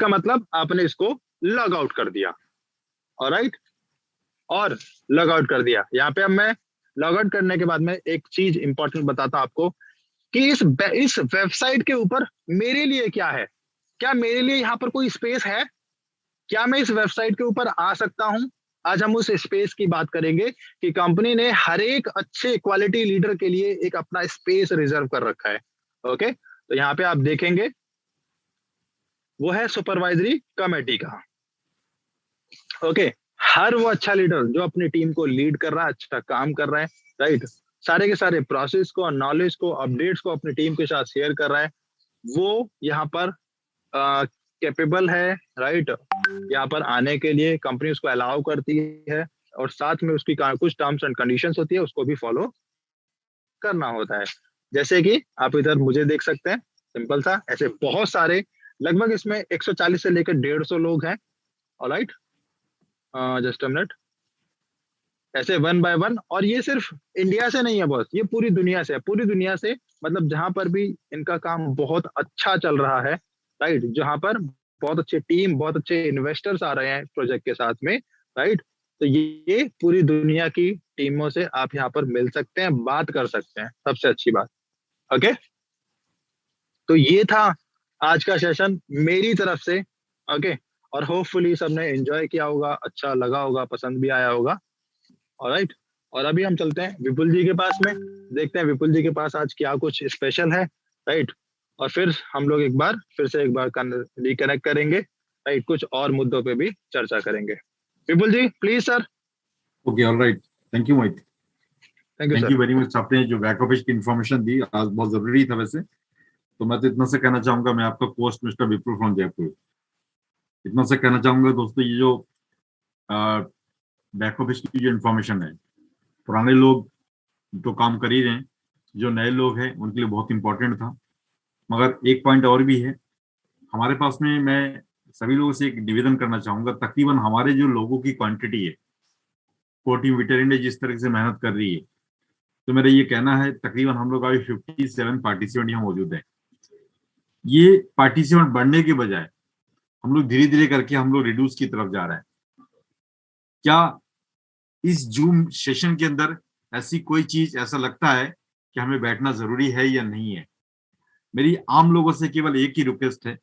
का मतलब आपने इसको लॉग आउट कर दिया। ऑलराइट, और लॉग आउट कर दिया। यहाँ पे अब मैं लॉग आउट करने के बाद में एक चीज इंपॉर्टेंट बताता हूं आपको कि इस वेबसाइट के ऊपर मेरे लिए क्या है। क्या मेरे लिए यहाँ पर कोई स्पेस है? क्या मैं इस वेबसाइट के ऊपर आ सकता हूं? आज हम उस स्पेस की बात करेंगे कि कंपनी ने हर एक अच्छे क्वालिटी लीडर के लिए एक अपना स्पेस रिजर्व कर रखा है। ओके, तो यहाँ पे आप देखेंगे वो है सुपरवाइजरी कमेटी का। ओके, हर वो अच्छा लीडर जो अपनी टीम को लीड कर रहा है, अच्छा काम कर रहा है, राइट, सारे के सारे प्रोसेस को, नॉलेज को, अपडेट्स को अपनी टीम के साथ शेयर कर रहा है, वो यहाँ पर कैपेबल है, राइट। यहाँ पर आने के लिए कंपनी उसको अलाउ करती है, और साथ में उसकी कुछ टर्म्स एंड कंडीशंस होती है, उसको भी फॉलो करना होता है। जैसे कि आप इधर मुझे देख सकते हैं, सिंपल सा, ऐसे बहुत सारे, लगभग इसमें 140 से लेकर 150 लोग हैं। ऑलराइट, जस्ट अ मिनट, ऐसे वन बाय वन। और ये सिर्फ इंडिया से नहीं है बॉस, ये पूरी दुनिया से है। पूरी दुनिया से मतलब जहां पर भी इनका काम बहुत अच्छा चल रहा है, राइट, जहां पर बहुत अच्छे टीम, बहुत अच्छे इन्वेस्टर्स आ रहे हैं प्रोजेक्ट के साथ में, राइट, तो ये पूरी दुनिया की टीमों से आप यहाँ पर मिल सकते हैं, बात कर सकते हैं, सबसे अच्छी बात। ओके, तो ये था आज का सेशन मेरी तरफ से। ओके, और होपफुली सबने एंजॉय किया होगा, अच्छा लगा होगा, पसंद भी आया होगा। ऑलराइट, और अभी हम चलते हैं विपुल जी के पास में, देखते हैं विपुल जी के पास आज क्या कुछ स्पेशल है, राइट। और फिर हम लोग फिर से एक बार रिकनेक्ट करेंगे, राइट, कुछ और मुद्दों पे भी चर्चा करेंगे। Vipul ji please sir. Okay, alright, thank you Mohit, thank you thank sir. You very much. आपने जो बैक ऑफिस की इन्फॉर्मेशन दी आज बहुत जरूरी था वैसे। तो मैं तो इतना से कहना चाहूंगा, मैं आपका post mister Vipul from Jaipur, इतना से कहना चाहूंगा दोस्तों, ये जो बैक ऑफिस की जो इन्फॉर्मेशन है, पुराने लोग तो काम कर ही रहे हैं, जो नए लोग हैं उनके लिए बहुत इंपॉर्टेंट था। मगर एक पॉइंट और भी है हमारे पास में, मैं सभी लोगों से एक निवेदन करना चाहूंगा। तकरीबन हमारे जो लोगों की क्वांटिटी है, कोर टीम विक्टर इंडिया जिस तरह से मेहनत कर रही है, तो मेरा ये कहना है तकरीबन हम लोग अभी 57 पार्टिसिपेंट यहाँ मौजूद है। ये पार्टिसिपेंट बढ़ने के बजाय हम लोग धीरे धीरे करके हम लोग रिड्यूस की तरफ जा रहे हैं। क्या इस जूम सेशन के अंदर ऐसी कोई चीज ऐसा लगता है कि हमें बैठना जरूरी है या नहीं है? मेरी आम लोगों से केवल एक ही रिक्वेस्ट है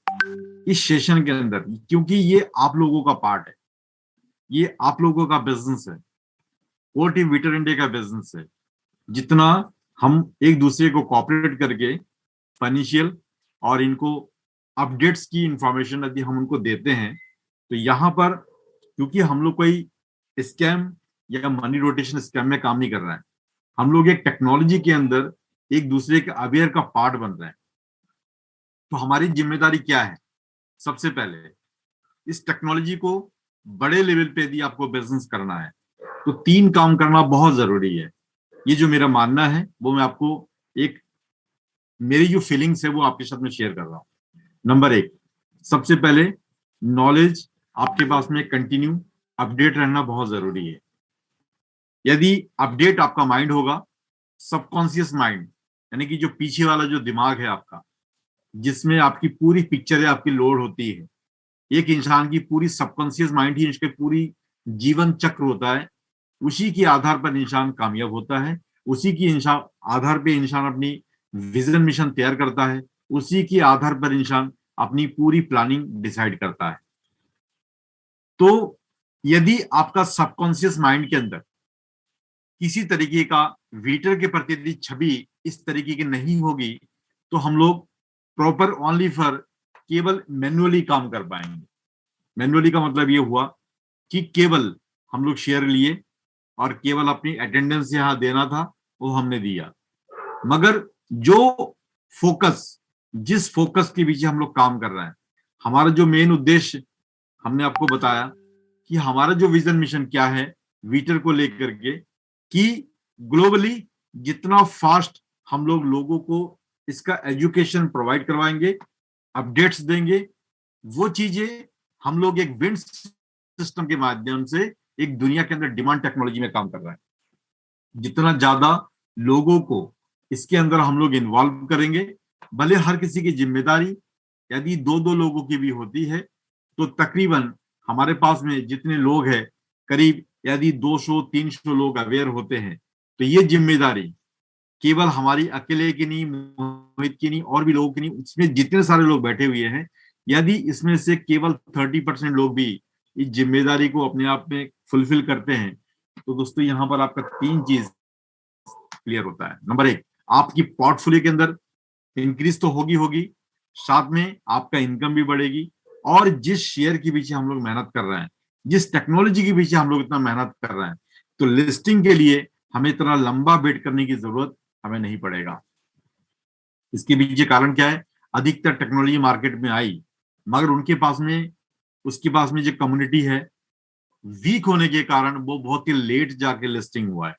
इस सेशन के अंदर, क्योंकि ये आप लोगों का पार्ट है, ये आप लोगों का बिजनेस है, कोर टीम विक्टर इंडिया का बिजनेस है। जितना हम एक दूसरे को कोऑपरेट करके फाइनेंशियल और इनको अपडेट्स की इंफॉर्मेशन यदि हम उनको देते हैं, तो यहाँ पर क्योंकि हम लोग कोई स्कैम या मनी रोटेशन स्कैम में काम नहीं कर रहा है, हम लोग एक टेक्नोलॉजी के अंदर एक दूसरे के अवेयर का पार्ट बन रहे हैं। तो हमारी जिम्मेदारी क्या है? सबसे पहले इस टेक्नोलॉजी को बड़े लेवल पे यदि आपको बिजनेस करना है तो 3 काम करना बहुत जरूरी है। ये जो मेरा मानना है वो मैं आपको एक, मेरी जो फीलिंग्स है वो आपके साथ में शेयर कर रहा हूँ। नंबर 1, सबसे पहले नॉलेज आपके पास में कंटिन्यू अपडेट रहना बहुत जरूरी है। यदि अपडेट आपका माइंड होगा, सबकॉन्शियस माइंड यानी कि जो पीछे वाला जो दिमाग है आपका, जिसमें आपकी पूरी पिक्चर है आपकी लोड होती है, एक इंसान की पूरी सबकॉन्शियस माइंड ही इसके पूरी जीवन चक्र होता है। उसी के आधार पर इंसान कामयाब होता है, उसी की इंसान आधार पे इंसान अपनी विजन मिशन तैयार करता है, उसी के आधार पर इंसान अपनी पूरी प्लानिंग डिसाइड करता है। तो यदि आपका सबकॉन्शियस माइंड के अंदर किसी तरीके का वीटर के प्रति यदि छवि इस तरीके की नहीं होगी, तो हम लोग प्रॉपर ओनली फॉर केवल मैन्युअली काम कर पाएंगे। मैन्युअली का मतलब ये हुआ कि केवल हम लोग शेयर लिए और केवल अपनी अटेंडेंस यहाँ देना था, वो हमने दिया। मगर जो फोकस, जिस फोकस के पीछे हम लोग काम कर रहे हैं, हमारा जो मेन उद्देश्य हमने आपको बताया कि हमारा जो विजन मिशन क्या है वीटर को लेकर के, कि ग्लोबली जितना फास्ट हम लोग लोगों को इसका एजुकेशन प्रोवाइड करवाएंगे, अपडेट्स देंगे, वो चीजें हम लोग एक विंड सिस्टम के माध्यम से एक दुनिया के अंदर डिमांड टेक्नोलॉजी में काम कर रहा है। जितना ज्यादा लोगों को इसके अंदर हम लोग इन्वॉल्व करेंगे, भले हर किसी की जिम्मेदारी यदि 2-2 लोगों की भी होती है, तो तकरीबन हमारे पास में जितने लोग हैं, करीब यदि 200-300 लोग अवेयर होते हैं, तो ये जिम्मेदारी केवल हमारी अकेले की नहीं, मोहित की नहीं, और भी लोगों की नहीं, इसमें जितने सारे लोग बैठे हुए हैं, यदि इसमें से केवल 30% लोग भी इस जिम्मेदारी को अपने आप में फुलफिल करते हैं, तो दोस्तों यहाँ पर आपका 3 चीज क्लियर होता है। नंबर 1, आपकी पोर्टफोलियो के अंदर इंक्रीज तो होगी होगी, साथ में आपका इनकम भी बढ़ेगी, और जिस शेयर के पीछे हम लोग मेहनत कर रहे हैं, जिस टेक्नोलॉजी के पीछे हम लोग इतना मेहनत कर रहे हैं, तो लिस्टिंग के लिए हमें इतना लंबा वेट करने की जरूरत हमें नहीं पड़ेगा। इसके पीछे कारण क्या है? अधिकतर टेक्नोलॉजी मार्केट में आई, मगर उसके पास में जो कम्युनिटी है, वीक होने के कारण वो बहुत ही लेट जाके लिस्टिंग हुआ है।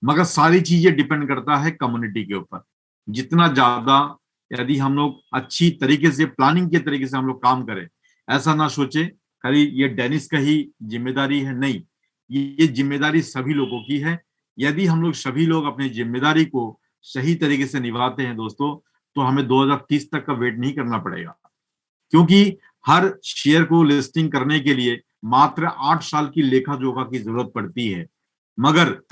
मगर सारी चीजें डिपेंड करता है कम्युनिटी के ऊपर। जितना ज्यादा यदि हम लोग अच्छी तरीके से प्लानिंग के तरीके से हम लोग काम करें, ऐसा ना सोचे खाली ये डेनिस का ही जिम्मेदारी है, नहीं, ये जिम्मेदारी सभी लोगों की है। यदि हम लोग सभी लोग अपनी जिम्मेदारी को सही तरीके से निभाते हैं दोस्तों, तो हमें 2030 तक का वेट नहीं करना पड़ेगा, क्योंकि हर शेयर को लिस्टिंग करने के लिए मात्र 8 साल की लेखा जोखा की जरूरत पड़ती है। मगर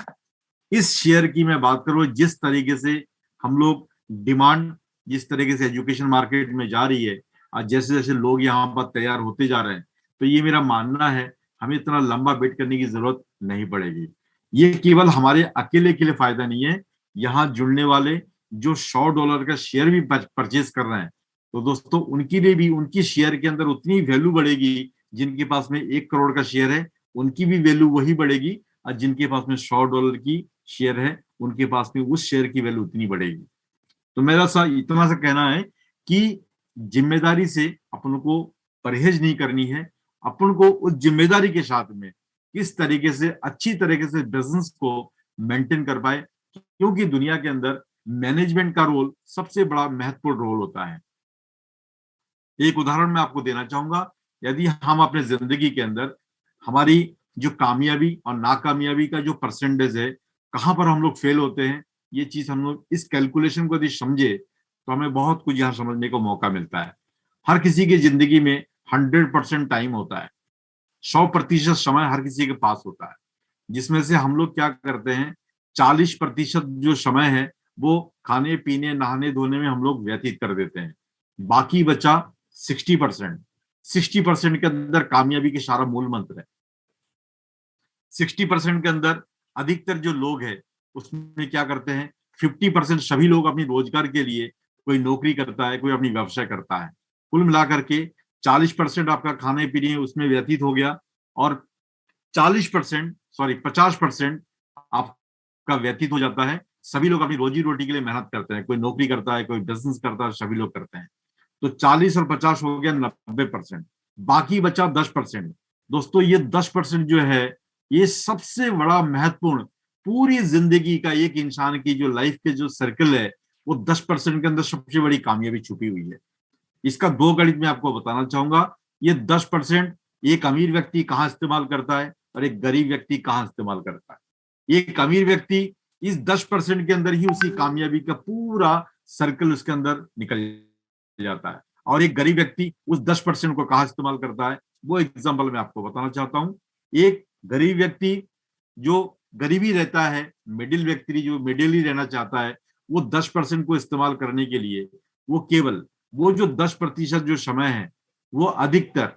इस शेयर की मैं बात करूं, जिस तरीके से हम लोग डिमांड, जिस तरीके से एजुकेशन मार्केट में जा रही है, और जैसे जैसे लोग यहाँ पर तैयार होते जा रहे हैं, तो ये मेरा मानना है हमें इतना लंबा वेट करने की जरूरत नहीं पड़ेगी। ये केवल हमारे अकेले के लिए फायदा नहीं है, यहाँ जुड़ने वाले जो $100 का शेयर भी परचेज कर रहे हैं, तो दोस्तों उनके लिए भी उनकी शेयर के अंदर उतनी वैल्यू बढ़ेगी। जिनके पास में 1 करोड़ का शेयर है, उनकी भी वैल्यू वही बढ़ेगी, और जिनके पास में $100 की शेयर है, उनके पास में उस शेयर की वैल्यू उतनी बढ़ेगी। तो मेरा इतना सा कहना है कि जिम्मेदारी से अपन को परहेज नहीं करनी है, अपन को उस जिम्मेदारी के साथ में किस तरीके से अच्छी तरीके से बिजनेस को मेंटेन कर पाए, क्योंकि दुनिया के अंदर मैनेजमेंट का रोल सबसे बड़ा महत्वपूर्ण रोल होता है। एक उदाहरण मैं आपको देना चाहूंगा। यदि हम अपने जिंदगी के अंदर हमारी जो कामयाबी और नाकामयाबी का जो परसेंटेज है, कहाँ पर हम लोग फेल होते हैं, ये चीज हम लोग इस कैलकुलेशन को यदि समझे, तो हमें बहुत कुछ यहाँ समझने को मौका मिलता है। हर किसी की जिंदगी में 100% टाइम होता है, 100% समय हर किसी के पास होता है, जिसमें से हम लोग क्या करते हैं, 40% जो समय है वो खाने पीने नहाने धोने में हम लोग व्यतीत कर देते हैं। बाकी बचा 60% के अंदर कामयाबी के सारा मूल मंत्र है। 60% के अंदर अधिकतर जो लोग हैं उसमें क्या करते हैं, 50% सभी लोग अपनी रोजगार के लिए, कोई नौकरी करता है, कोई अपनी व्यवसाय करता है। कुल मिलाकर के 40% आपका खाने पीने उसमें व्यतीत हो गया, और 50% आपका व्यतीत हो जाता है। सभी लोग अपनी रोजी रोटी के लिए मेहनत करते हैं, कोई नौकरी करता है, कोई बिजनेस करता है, सभी लोग करते हैं। तो 40 और 50 हो गया 90%, बाकी बचा 10%। दोस्तों ये 10% जो है, ये सबसे बड़ा महत्वपूर्ण, पूरी जिंदगी का एक इंसान की जो लाइफ के जो सर्कल है, वो 10% के अंदर सबसे बड़ी कामयाबी छुपी हुई है। इसका 2 गणित मैं आपको बताना चाहूंगा। ये 10% एक अमीर व्यक्ति कहाँ इस्तेमाल करता है और एक गरीब व्यक्ति कहाँ इस्तेमाल करता है। एक अमीर व्यक्ति इस 10% के अंदर ही उसी कामयाबी का पूरा सर्कल उसके अंदर निकल जाता है, और एक गरीब व्यक्ति उस 10% को कहाँ इस्तेमाल करता है, वो एग्जाम्पल मैं आपको बताना चाहता हूँ। एक गरीब व्यक्ति जो गरीबी रहता है, मिडिल व्यक्ति जो मिडिल ही रहना चाहता है, वो 10% को इस्तेमाल करने के लिए वो केवल वो जो 10% जो समय है, वो अधिकतर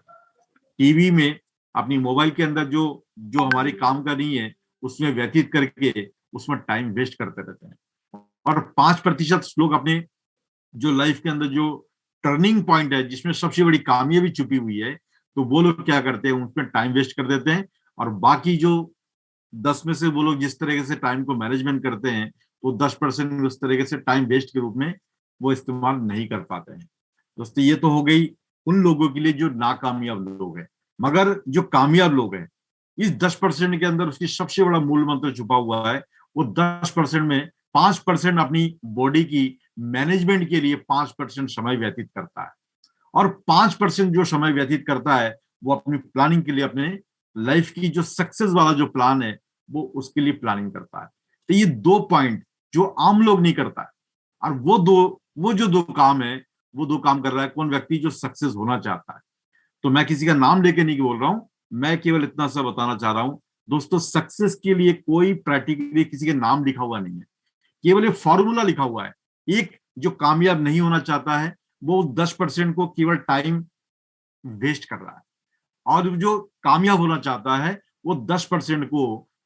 टीवी में, अपनी मोबाइल के अंदर जो जो हमारी काम करनी है उसमें व्यतीत करके उसमें टाइम वेस्ट करते रहते हैं। और 5% लोग अपने जो लाइफ के अंदर जो टर्निंग पॉइंट है, जिसमें सबसे बड़ी कामयाबी छुपी हुई है, तो वो लोग क्या करते हैं, उसमें टाइम वेस्ट कर देते हैं। और बाकी जो 10 में से वो लोग जिस तरीके से टाइम को मैनेजमेंट करते हैं, तो 10% उस तरीके से टाइम वेस्ट के रूप में वो इस्तेमाल नहीं कर पाते हैं। दोस्तों ये तो हो गई उन लोगों के लिए जो नाकामयाब लोग हैं। मगर जो कामयाब लोग हैं, इस 10% के अंदर उसकी सबसे बड़ा मूल मंत्र छुपा हुआ है। वो 10% में 5% अपनी बॉडी की मैनेजमेंट के लिए 5% समय व्यतीत करता है, और 5% जो समय व्यतीत करता है वो अपनी प्लानिंग के लिए, अपने लाइफ की जो सक्सेस वाला जो प्लान है वो उसके लिए प्लानिंग करता है। तो ये 2 पॉइंट जो आम लोग नहीं करता है, और वो जो 2 काम है, वो 2 काम कर रहा है कौन व्यक्ति, जो सक्सेस होना चाहता है। तो मैं किसी का नाम लेके नहीं बोल रहा हूं, मैं केवल इतना सा बताना चाह रहा हूं दोस्तों, सक्सेस के लिए कोई प्रैक्टिकली किसी के नाम लिखा हुआ नहीं है, केवल एक फॉर्मूला लिखा हुआ है। एक जो कामयाब नहीं होना चाहता है वो 10% को केवल टाइम वेस्ट कर रहा है, और जो कामयाब होना चाहता है वो 10% को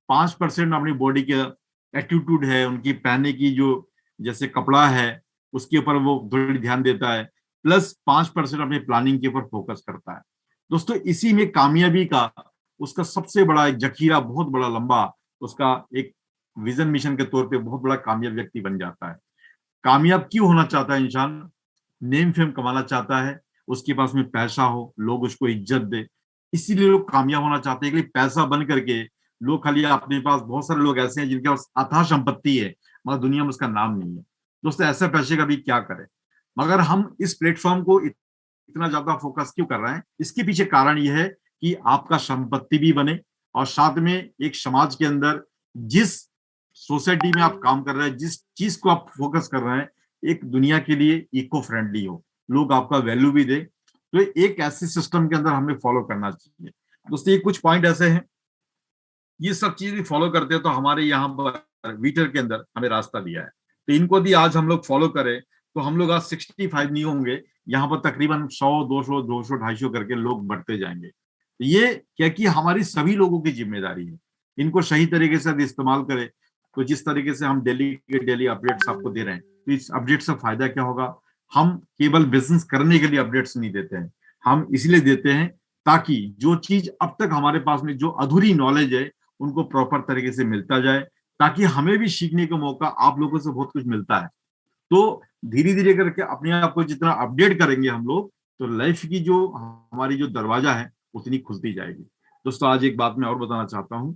5% अपनी बॉडी के एटीट्यूड है, उनकी पहनने की जो जैसे कपड़ा है उसके ऊपर वो थोड़ी ध्यान देता है, प्लस 5% अपनी प्लानिंग के ऊपर फोकस करता है। दोस्तों इसी में कामयाबी का उसका सबसे बड़ा एक जखीरा, बहुत बड़ा लंबा उसका एक विजन मिशन के तौर पे बहुत बड़ा कामयाब व्यक्ति बन जाता है। कामयाब क्यों होना चाहता है इंसान? नेम फेम कमाना चाहता है, उसके पास में पैसा हो, लोग उसको इज्जत दे, इसीलिए लोग कामयाब होना चाहते हैं। कि पैसा बन करके लोग खाली, अपने पास बहुत सारे लोग ऐसे हैं जिनके पास अथाह संपत्ति है मगर दुनिया में उसका नाम नहीं है। दोस्तों ऐसे पैसे का भी क्या करें? मगर हम इस प्लेटफॉर्म को इतना ज्यादा फोकस क्यों कर रहे हैं? इसके पीछे कारण यह है कि आपका संपत्ति भी बने, और साथ में एक समाज के अंदर जिस सोसाइटी में आप काम कर रहे हैं, जिस चीज को आप फोकस कर रहे हैं, एक दुनिया के लिए इको फ्रेंडली हो, लोग आपका वैल्यू भी दे। तो एक ऐसे सिस्टम के अंदर हमें फॉलो करना चाहिए। दोस्तों ये कुछ पॉइंट ऐसे हैं, ये सब चीजें फॉलो करते हैं तो हमारे यहाँ पर वीटर के अंदर हमें रास्ता दिया है। तो इनको यदि आज हम लोग फॉलो करें तो हम लोग आज 65 नहीं होंगे, यहाँ पर तकरीबन 100, 200, 200, 250 करके लोग बढ़ते जाएंगे। तो ये क्या कि हमारी सभी लोगों की जिम्मेदारी है, इनको सही तरीके से इस्तेमाल करें। तो जिस तरीके से हम डेली के डेली अपडेट्स आपको दे रहे हैं, तो इस अपडेट से फायदा क्या होगा? हम केवल बिजनेस करने के लिए अपडेट्स नहीं देते हैं, हम इसलिए देते हैं ताकि जो चीज अब तक हमारे पास में जो अधूरी नॉलेज है उनको प्रॉपर तरीके से मिलता जाए, ताकि हमें भी सीखने का मौका, आप लोगों से बहुत कुछ मिलता है। तो धीरे धीरे करके अपने आप को जितना अपडेट करेंगे हम लोग, तो लाइफ की जो हमारी जो दरवाजा है उतनी खुलती जाएगी। दोस्तों आज एक बात मैं और बताना चाहता हूं,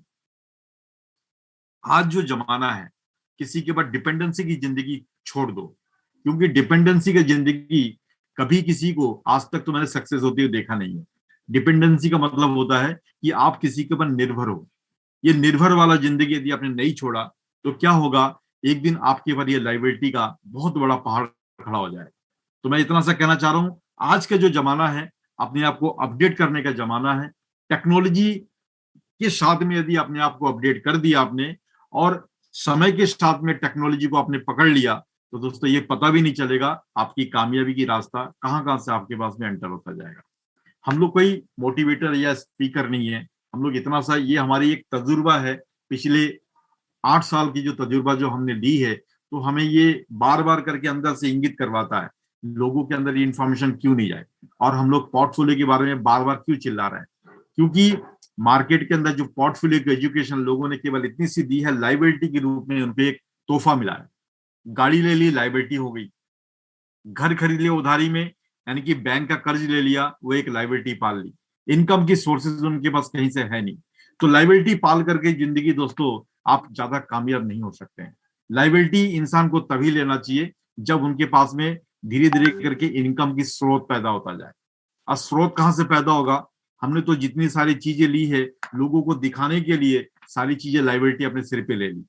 आज जो जमाना है किसी के ऊपर डिपेंडेंसी की जिंदगी छोड़ दो, क्योंकि डिपेंडेंसी की जिंदगी कभी किसी को आज तक तो मैंने सक्सेस होती हुई देखा नहीं है। डिपेंडेंसी का मतलब होता है कि आप किसी के ऊपर निर्भर हो। ये निर्भर वाला जिंदगी यदि आपने नहीं छोड़ा तो क्या होगा? एक दिन आपके ऊपर ये लाइबिलिटी का बहुत बड़ा पहाड़ खड़ा हो जाए। तो मैं इतना सा कहना चाह रहा हूं, आज का जो जमाना है अपने आप को अपडेट करने का जमाना है। टेक्नोलॉजी के साथ में यदि अपने आप को अपडेट कर दिया आपने, और समय के साथ में टेक्नोलॉजी को आपने पकड़ लिया, तो दोस्तों ये पता भी नहीं चलेगा आपकी कामयाबी की रास्ता कहाँ कहाँ से आपके पास में एंटर होता जाएगा। हम लोग कोई मोटिवेटर या स्पीकर नहीं है, हम लोग इतना सा, ये हमारी एक तजुर्बा है, पिछले 8 साल की जो तजुर्बा जो हमने ली है, तो हमें ये बार बार करके अंदर से इंगित करवाता है लोगों के अंदर ये इन्फॉर्मेशन क्यों नहीं जाए, और हम लोग पोर्टफोलियो के बारे में बार बार क्यों चिल्ला रहे हैं। क्योंकि मार्केट के अंदर जो पोर्टफोलियो की एजुकेशन लोगों ने केवल इतनी सी दी है, लाइबिलिटी के रूप में उनको एक तोहफा मिला है। गाड़ी ले ली, लाइबिलिटी हो गई। घर खरीद लिया उधारी में, यानी कि बैंक का कर्ज ले लिया, वो एक लाइबिलिटी पाल ली। इनकम की सोर्सेज उनके पास कहीं से है नहीं। तो लाइबिलिटी पाल करके जिंदगी दोस्तों आप ज्यादा कामयाब नहीं हो सकते हैं। लाइबिलिटी इंसान को तभी लेना चाहिए जब उनके पास में धीरे धीरे करके इनकम की स्रोत पैदा होता जाए। अब स्रोत कहाँ से पैदा होगा? हमने तो जितनी सारी चीजें ली है लोगों को दिखाने के लिए, सारी चीजें लाइबिलिटी अपने सिर पे ले ली।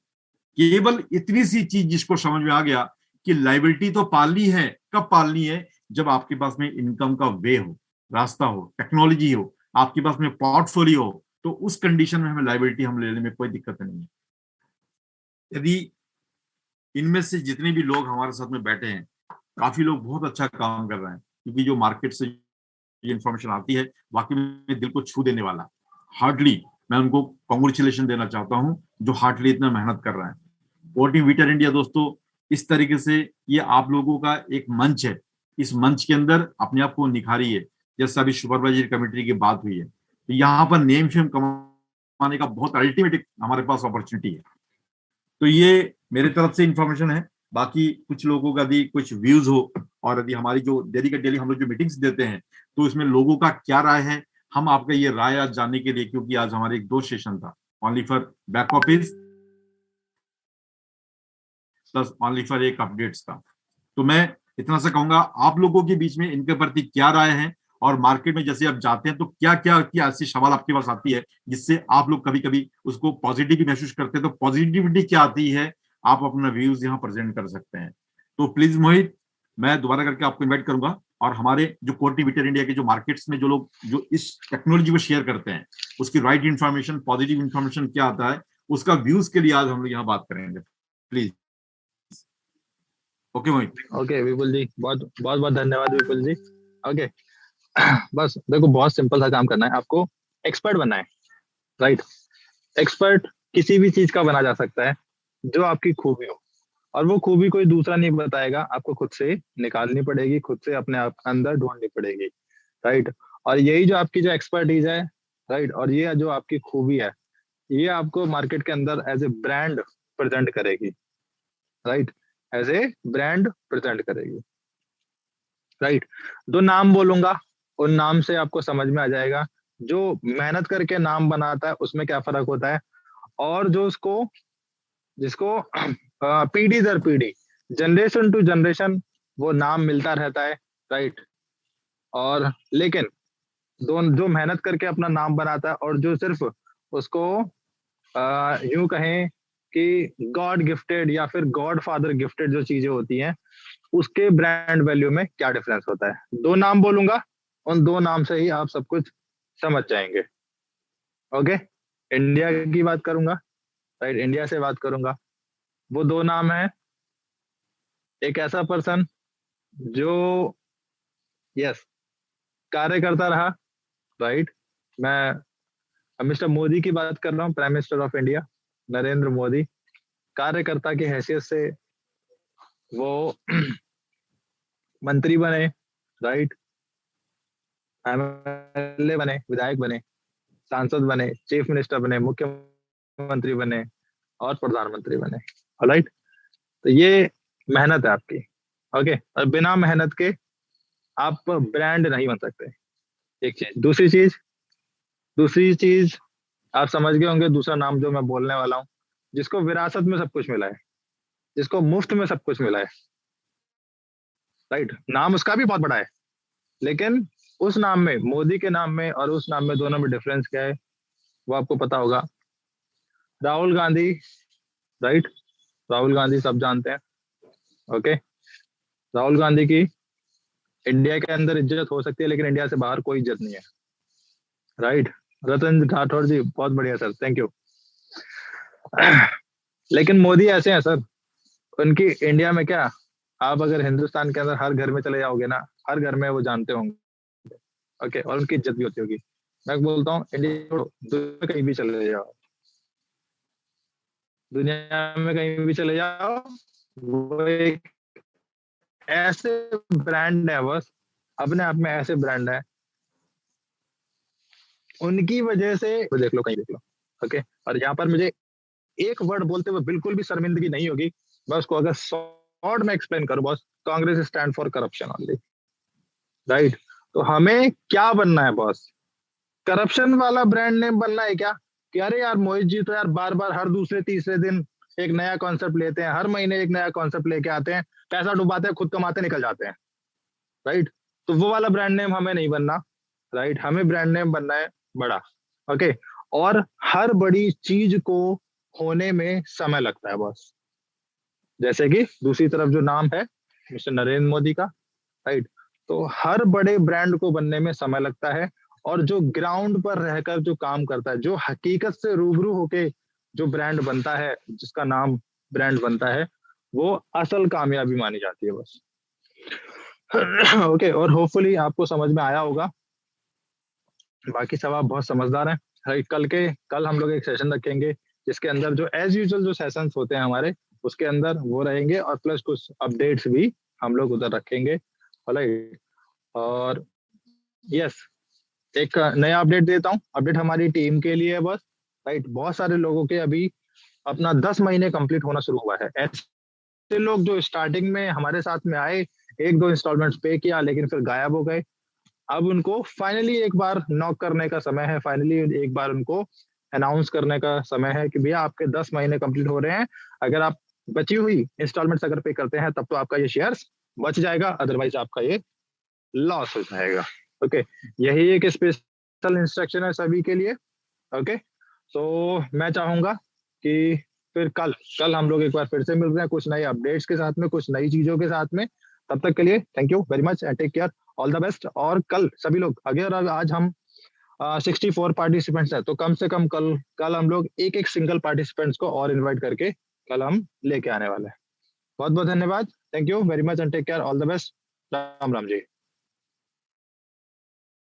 केवल इतनी सी चीज जिसको समझ में आ गया कि लाइबिलिटी तो पालनी है, कब पालनी है? जब आपके पास में इनकम का वे हो, रास्ता हो, टेक्नोलॉजी हो, आपके पास में पोर्टफोलियो हो, तो उस कंडीशन में हमें लाइबिलिटी हम लेने में कोई दिक्कत नहीं है। यदि इनमें से जितने भी लोग हमारे साथ में बैठे हैं, काफी लोग बहुत अच्छा काम कर रहे हैं, क्योंकि जो मार्केट से इंफॉर्मेशन आती है वाकई में दिल को छू देने वाला। हार्डली मैं उनको कॉन्ग्रेचुलेशन देना चाहता हूं जो हार्डली इतना मेहनत कर रहे हैं। वोटिंग वीटर इंडिया दोस्तों इस तरीके से ये आप लोगों का एक मंच है, इस मंच के अंदर अपने आप को निखारिए। जैसे अभी सुपरवाइजरी कमेटी की बात हुई है, तो यहाँ पर नेम फेम कमाने का बहुत अल्टीमेट हमारे पास अपॉर्चुनिटी है। तो ये मेरे तरफ से इंफॉर्मेशन है। बाकी कुछ लोगों का यदि कुछ व्यूज हो, और यदि हमारी जो डेली का डेली हम लोग जो मीटिंग्स देते हैं तो इसमें लोगों का क्या राय है, हम आपका ये राय आज जानने के लिए, क्योंकि आज हमारे एक 2 सेशन था, only for back office plus only for एक अपडेट्स का। तो मैं इतना सा कहूंगा आप लोगों के बीच में इनके प्रति क्या राय है, और मार्केट में जैसे आप जाते हैं तो क्या क्या ऐसी सवाल आपके पास आती है जिससे आप लोग कभी कभी उसको पॉजिटिव भी महसूस करते हैं। तो पॉजिटिविटी क्या आती है, आप अपना व्यूज यहाँ प्रेजेंट कर सकते हैं। तो प्लीज मोहित, मैं दोबारा करके आपको इन्वाइट करूंगा, और हमारे जो कोर्टिवेटर इंडिया के जो मार्केट्स में जो लोग जो इस टेक्नोलॉजी को शेयर करते हैं, उसकी राइट इन्फॉर्मेशन, पॉजिटिव इन्फॉर्मेशन क्या आता है, उसका व्यूज के लिए आज हम लोग यहाँ बात करेंगे, प्लीज। Okay Mohit. ओके विपुल जी, बहुत बहुत बहुत धन्यवाद विपुल जी। ओके बस देखो, बहुत सिंपल सा काम करना है आपको, एक्सपर्ट बनना है, राइट। एक्सपर्ट किसी भी चीज का बना जा सकता है जो आपकी खूबी हो, और वो खूबी कोई दूसरा नहीं बताएगा, आपको खुद से निकालनी पड़ेगी, खुद से अपने आप अंदर ढूंढनी पड़ेगी, राइट। और यही जो आपकी जो एक्सपर्टीज है, राइट, और ये जो आपकी खूबी है, ये आपको मार्केट के अंदर एज ए ब्रांड प्रेजेंट करेगी, right, as a brand present करेगी, राइट। दो नाम बोलूंगा, उन नाम से आपको समझ में आ जाएगा, जो मेहनत करके नाम बनाता है उसमें क्या फर्क होता है, और जो उसको जिसको पीढ़ी दर पीढ़ी, जनरेशन टू जनरेशन वो नाम मिलता रहता है, राइट। और लेकिन जो मेहनत करके अपना नाम बनाता है, और जो सिर्फ उसको यूं कहें कि गॉड गिफ्टेड या फिर गॉड फादर गिफ्टेड जो चीजें होती हैं, उसके ब्रांड वैल्यू में क्या डिफरेंस होता है। दो नाम बोलूंगा, उन दो नाम से ही आप सब कुछ समझ जाएंगे। ओके, इंडिया की बात करूंगा, राइट, इंडिया से बात करूंगा। वो दो नाम है, एक ऐसा पर्सन जो यस कार्य करता रहा, राइट। मैं मिस्टर मोदी की बात कर रहा हूँ, prime minister of India Narendra Modi. कार्यकर्ता की हैसियत से वो मंत्री बने, राइट, एमएलए बने, विधायक बने, सांसद बने, चीफ मिनिस्टर बने, मुख्यमंत्री बने, और प्रधानमंत्री बने, राइट। तो ये मेहनत है आपकी। ओके, और बिना मेहनत के आप ब्रांड नहीं बन सकते। एक चीज, दूसरी चीज आप समझ गए होंगे, दूसरा नाम जो मैं बोलने वाला हूँ, जिसको विरासत में सब कुछ मिला है, जिसको मुफ्त में सब कुछ मिला है, राइट। नाम उसका भी बहुत बड़ा है, लेकिन उस नाम में, मोदी के नाम में और उस नाम में, दोनों में डिफरेंस क्या है वो आपको पता होगा। राहुल गांधी, राइट, राहुल गांधी सब जानते हैं। ओके, राहुल गांधी की इंडिया के अंदर इज्जत हो सकती है, लेकिन इंडिया से बाहर कोई इज्जत नहीं है, राइट। रतन राठौर जी, बहुत बढ़िया सर, थैंक यू। लेकिन मोदी ऐसे हैं सर, उनकी इंडिया में क्या, आप अगर हिंदुस्तान के अंदर हर घर में चले जाओगे ना, हर घर में वो जानते होंगे, ओके, और उनकी इज्जत भी होती होगी। मैं बोलता हूँ इंडिया छोड़ो, दुनिया में कहीं भी चले जाओ, दुनिया में कहीं भी चले जाओ, वो एक ऐसे ब्रांड है, बस अपने आप में ऐसे ब्रांड है, उनकी वजह से वो देख लो, कहीं देख लो, ओके। और यहाँ पर मुझे एक वर्ड बोलते हुए बिल्कुल भी शर्मिंदगी नहीं होगी, मैं उसको अगर शॉर्ट में एक्सप्लेन करूं, boss, Congress stand for corruption only, right. तो हमें क्या बनना है बॉस, करप्शन वाला ब्रांड नेम बनना है क्या, कि अरे यार मोहित जी तो यार बार बार हर दूसरे तीसरे दिन एक नया कॉन्सेप्ट लेते हैं, हर महीने एक नया कॉन्सेप्ट लेके आते हैं, पैसा डुबाते हैं, खुद कमाते निकल जाते हैं, राइट। तो वो वाला ब्रांड नेम हमें नहीं बनना, राइट। हमें ब्रांड नेम बनना है बड़ा, ओके। और हर बड़ी चीज को होने में समय लगता है बॉस, जैसे कि दूसरी तरफ जो नाम है मिस्टर नरेंद्र मोदी का, राइट। तो हर बड़े ब्रांड को बनने में समय लगता है, और जो ग्राउंड पर रहकर जो काम करता है, जो हकीकत से रूबरू होके जो ब्रांड बनता है, जिसका नाम ब्रांड बनता है, वो असल कामयाबी मानी जाती है बस। ओके, और होपफुली आपको समझ में आया होगा, बाकी सब आप बहुत समझदार हैं, राइट। कल हम लोग एक सेशन रखेंगे, जिसके अंदर जो एज यूजुअल जो सेशंस होते हैं हमारे, उसके अंदर वो रहेंगे, और प्लस कुछ अपडेट्स भी हम लोग उधर रखेंगे, राइट। और यस, एक नया अपडेट देता हूँ, अपडेट हमारी टीम के लिए है बस, राइट। बहुत सारे लोगों के अभी अपना 10 महीने कंप्लीट होना शुरू हुआ है, ऐसे लोग जो स्टार्टिंग में हमारे साथ में आए, एक दो इंस्टॉलमेंट्स पे किया, लेकिन फिर गायब हो गए। अब उनको फाइनली एक बार नॉक करने का समय है, फाइनली एक बार उनको अनाउंस करने का समय है कि भैया आपके 10 महीने कंप्लीट हो रहे हैं, अगर आप बची हुई इंस्टॉलमेंट्स अगर पे करते हैं तब तो आपका ये शेयर्स बच जाएगा, अदरवाइज आपका ये लॉस हो जाएगा, ओके। यही एक स्पेशल इंस्ट्रक्शन है सभी के लिए, ओके। तो मैं चाहूंगा कि फिर कल कल हम लोग एक बार फिर से मिल रहे हैं, कुछ नए अपडेट्स के साथ में, कुछ नई चीजों के साथ में, तब तक के लिए thank you very much and take care, all the best. और कल सभी लोग, अगर आज हम 64 पार्टिसिपेंट्स हैं तो कम से कम कल हम लोग एक सिंगल पार्टिसिपेंट्स को और इन्वाइट करके कल हम लेके आने वाले हैं। बहुत बहुत धन्यवाद, thank you very much and take care, all the best, Ram Ram ji.